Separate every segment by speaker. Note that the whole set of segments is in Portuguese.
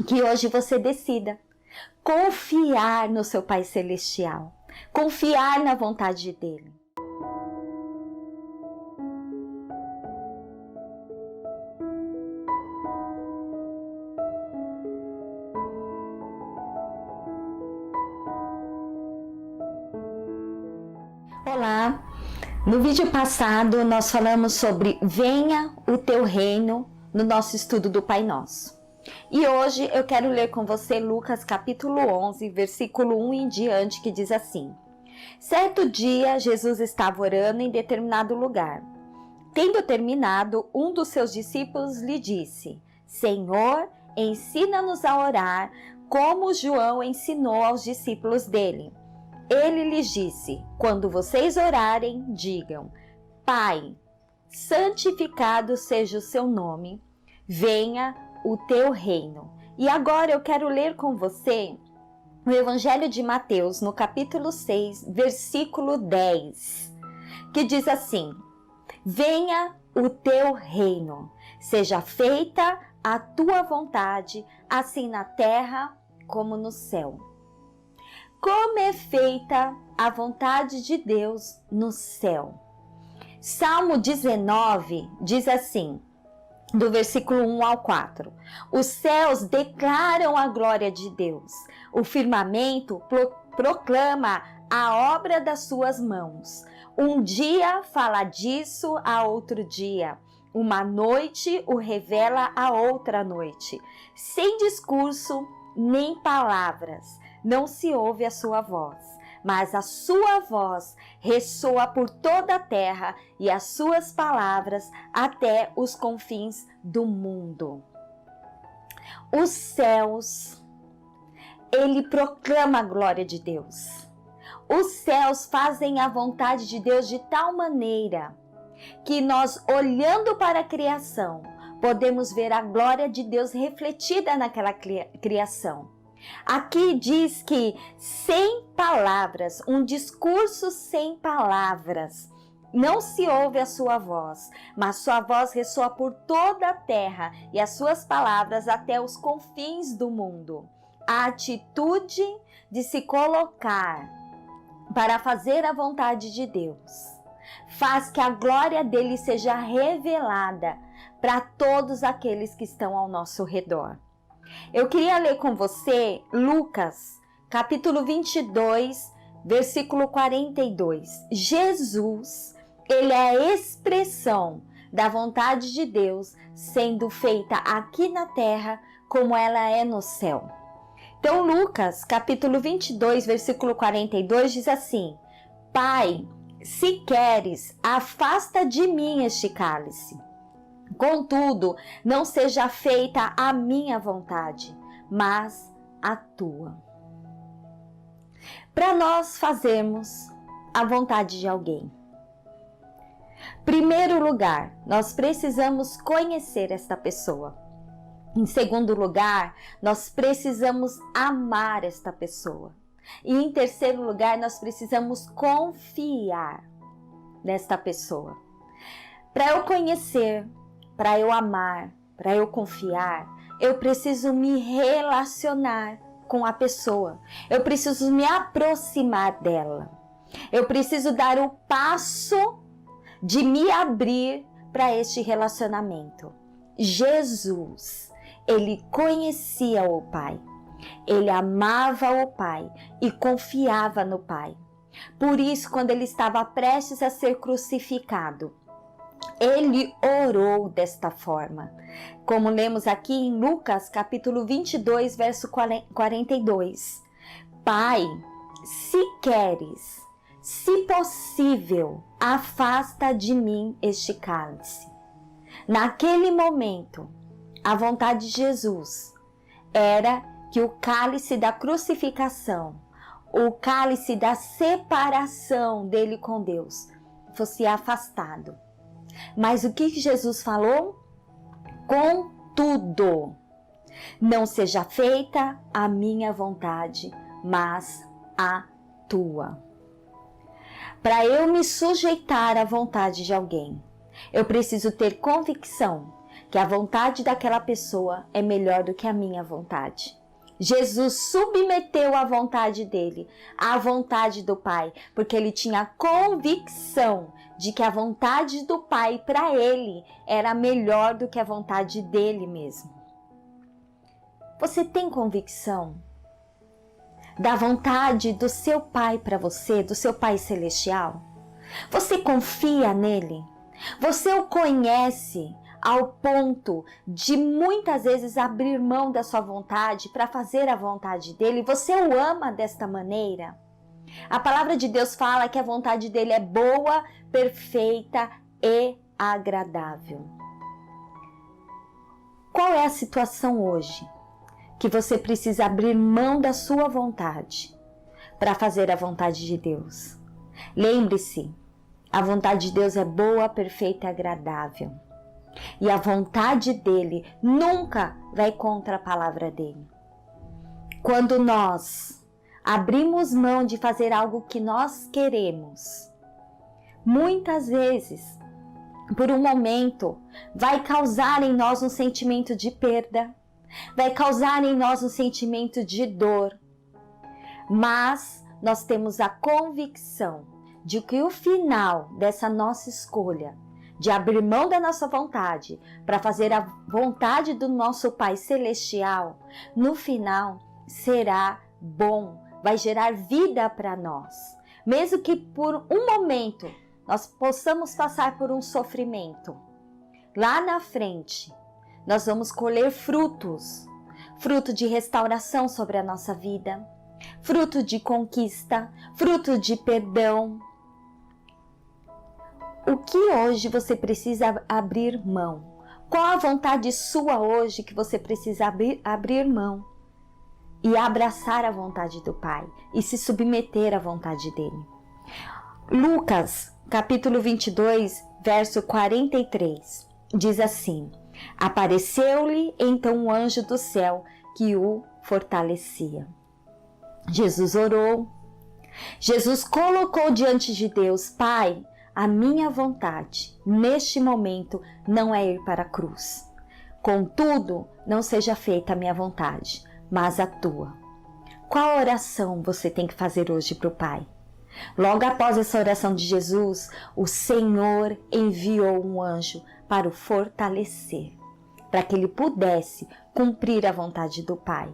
Speaker 1: que hoje você decida confiar no seu Pai Celestial, confiar na vontade dele. Olá! No vídeo passado nós falamos sobre venha o teu reino no nosso estudo do Pai Nosso. E hoje eu quero ler com você Lucas capítulo 11, versículo 1 em diante, que diz assim: Certo dia Jesus estava orando em determinado lugar. Tendo terminado, um dos seus discípulos lhe disse: Senhor, ensina-nos a orar como João ensinou aos discípulos dele. Ele lhes disse: quando vocês orarem, digam: Pai, santificado seja o seu nome, venha o teu reino. E agora eu quero ler com você o Evangelho de Mateus, no capítulo 6, versículo 10, que diz assim: Venha o teu reino, seja feita a tua vontade, assim na terra como no céu. Como é feita a vontade de Deus no céu? Salmo 19 diz assim, do versículo 1 ao 4. Os céus declaram a glória de Deus. O firmamento proclama a obra das suas mãos. Um dia fala disso a outro dia. Uma noite o revela a outra noite. Sem discurso nem palavras. Não se ouve a sua voz, mas a sua voz ressoa por toda a terra e as suas palavras até os confins do mundo. Os céus, ele proclama a glória de Deus. Os céus fazem a vontade de Deus de tal maneira que nós, olhando para a criação, podemos ver a glória de Deus refletida naquela criação. Aqui diz que sem palavras, um discurso sem palavras, não se ouve a sua voz, mas sua voz ressoa por toda a terra e as suas palavras até os confins do mundo. A atitude de se colocar para fazer a vontade de Deus faz que a glória dele seja revelada para todos aqueles que estão ao nosso redor. Eu queria ler com você Lucas, capítulo 22, versículo 42. Jesus, ele é a expressão da vontade de Deus sendo feita aqui na terra como ela é no céu. Então, Lucas, capítulo 22, versículo 42 diz assim: Pai, se queres, afasta de mim este cálice. Contudo, não seja feita a minha vontade, mas a tua. Para nós fazermos a vontade de alguém, primeiro lugar, nós precisamos conhecer esta pessoa. Em segundo lugar, nós precisamos amar esta pessoa. E em terceiro lugar, nós precisamos confiar nesta pessoa. Para eu conhecer, para eu amar, para eu confiar, eu preciso me relacionar com a pessoa. Eu preciso me aproximar dela. Eu preciso dar o passo de me abrir para este relacionamento. Jesus, ele conhecia o Pai. Ele amava o Pai e confiava no Pai. Por isso, quando ele estava prestes a ser crucificado, ele orou desta forma, como lemos aqui em Lucas capítulo 22, verso 42. Pai, se queres, se possível, afasta de mim este cálice. Naquele momento, a vontade de Jesus era que o cálice da crucificação, o cálice da separação dele com Deus, fosse afastado. Mas o que Jesus falou? Contudo, não seja feita a minha vontade, mas a tua. Para eu me sujeitar à vontade de alguém, eu preciso ter convicção que a vontade daquela pessoa é melhor do que a minha vontade. Jesus submeteu a vontade dele à vontade do Pai, porque ele tinha convicção de que a vontade do Pai para ele era melhor do que a vontade dele mesmo. Você tem convicção da vontade do seu Pai para você, do seu Pai Celestial? Você confia nele? Você o conhece ao ponto de muitas vezes abrir mão da sua vontade para fazer a vontade dele? Você o ama desta maneira? A palavra de Deus fala que a vontade dele é boa, perfeita e agradável. Qual é a situação hoje que você precisa abrir mão da sua vontade para fazer a vontade de Deus? Lembre-se, a vontade de Deus é boa, perfeita e agradável. E a vontade dele nunca vai contra a palavra dele. Quando nós abrimos mão de fazer algo que nós queremos, muitas vezes, por um momento, vai causar em nós um sentimento de perda, vai causar em nós um sentimento de dor. Mas nós temos a convicção de que o final dessa nossa escolha, de abrir mão da nossa vontade para fazer a vontade do nosso Pai Celestial, no final será bom, vai gerar vida para nós. Mesmo que por um momento nós possamos passar por um sofrimento, lá na frente nós vamos colher frutos, fruto de restauração sobre a nossa vida, fruto de conquista, fruto de perdão. O que hoje você precisa abrir mão? Qual a vontade sua hoje que você precisa abrir mão? E abraçar a vontade do Pai e se submeter à vontade dele. Lucas, capítulo 22, verso 43, diz assim: apareceu-lhe então um anjo do céu que o fortalecia. Jesus orou. Jesus colocou diante de Deus: Pai, a minha vontade, neste momento, não é ir para a cruz. Contudo, não seja feita a minha vontade, mas a tua. Qual oração você tem que fazer hoje para o Pai? Logo após essa oração de Jesus, o Senhor enviou um anjo para o fortalecer, para que ele pudesse cumprir a vontade do Pai.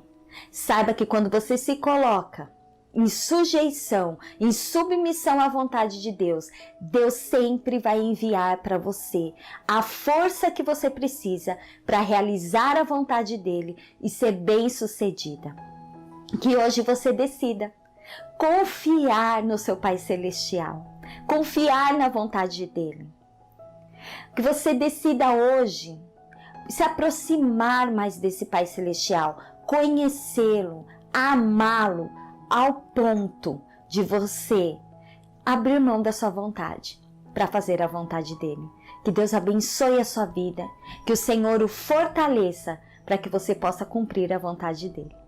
Speaker 1: Saiba que quando você se coloca em sujeição, em submissão à vontade de Deus, Deus sempre vai enviar para você a força que você precisa para realizar a vontade dele e ser bem-sucedida. Que hoje você decida confiar no seu Pai Celestial, confiar na vontade dele. Que você decida hoje se aproximar mais desse Pai Celestial, conhecê-lo, amá-lo, ao ponto de você abrir mão da sua vontade para fazer a vontade dele. Que Deus abençoe a sua vida, que o Senhor o fortaleça para que você possa cumprir a vontade dele.